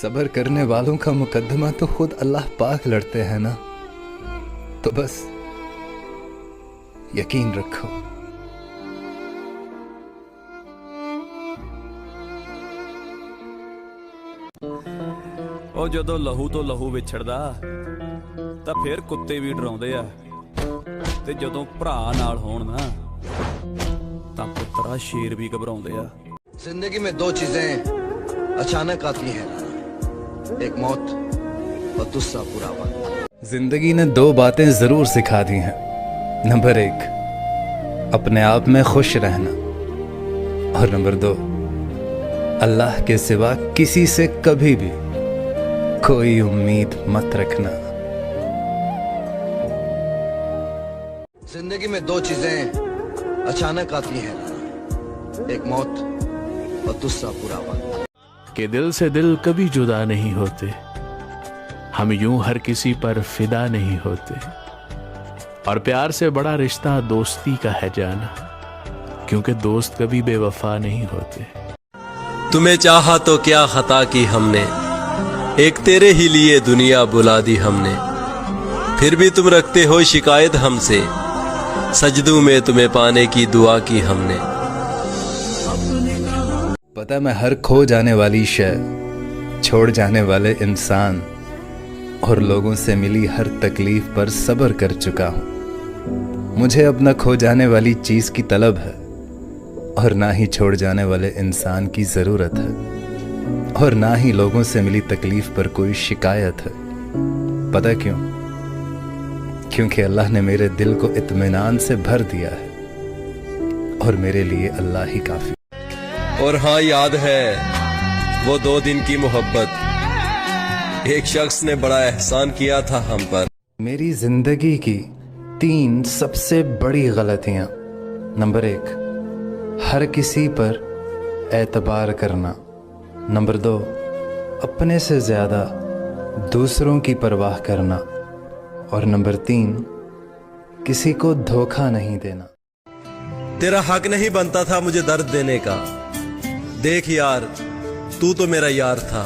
सब्र करने वालों का मुकद्दमा तो खुद अल्लाह पाक लड़ते हैं ना, तो बस यकीन रखो। ਉਹ ਜਦੋਂ ਲਹੂ ਤੋਂ ਲਹੂ ਵਿਛੜਦਾ ਤਾਂ ਫੇਰ ਕੁੱਤੇ ਵੀ ਡਰਾਉਂਦੇ ਆ, ਤੇ ਜਦੋਂ ਭਰਾ ਨਾਲ ਹੋਣ ਨਾ ਤਾਂ ਪੁੱਤਰਾ ਸ਼ੇਰ ਵੀ ਘਬਰਾਉਂਦੇ ਆ। जिंदगी में दो चीजें अचानक आती हैं, एक मौत और दूसरा बुढ़ापा। जिंदगी ने दो बातें जरूर सिखा दी हैं। नंबर 1, अपने आप में खुश रहना, और नंबर 2, अल्लाह के सिवा किसी से कभी भी कोई उम्मीद मत रखना। जिंदगी में दो चीजें अचानक आती हैं, एक मौत और दूसरा बुढ़ापा। कि दिल से दिल कभी जुदा नहीं होते, हम यूं हर किसी पर फिदा नहीं होते, और प्यार से बड़ा रिश्ता दोस्ती का है जाना, क्योंकि दोस्त कभी बेवफा नहीं होते। तुम्हें चाहा तो क्या खता की हमने, एक तेरे ही लिए दुनिया बुला दी हमने, फिर भी तुम रखते हो शिकायत हमसे, सजदों में तुम्हें पाने की दुआ की हमने। पता मैं हर खो जाने वाली शय, छोड़ जाने वाले इंसान और लोगों से मिली हर तकलीफ पर सब्र कर चुका हूँ। मुझे अपना खो जाने वाली चीज़ की तलब है, और ना ही छोड़ जाने वाले इंसान की ज़रूरत है, और ना ही लोगों से मिली तकलीफ पर कोई शिकायत है। पता क्यों? क्योंकि अल्लाह ने मेरे दिल को इत्मीनान से भर दिया है, और मेरे लिए अल्लाह ही काफ़ी। और हाँ, याद है वो 2 दिन की मोहब्बत, एक शख्स ने बड़ा एहसान किया था हम पर। मेरी ज़िंदगी की 3 सबसे बड़ी गलतियाँ। नंबर 1, हर किसी पर एतबार करना। नंबर 2, अपने से ज़्यादा दूसरों की परवाह करना। और नंबर 3, किसी को धोखा नहीं देना। तेरा हक नहीं बनता था मुझे दर्द देने का, देख यार तू तो मेरा यार था।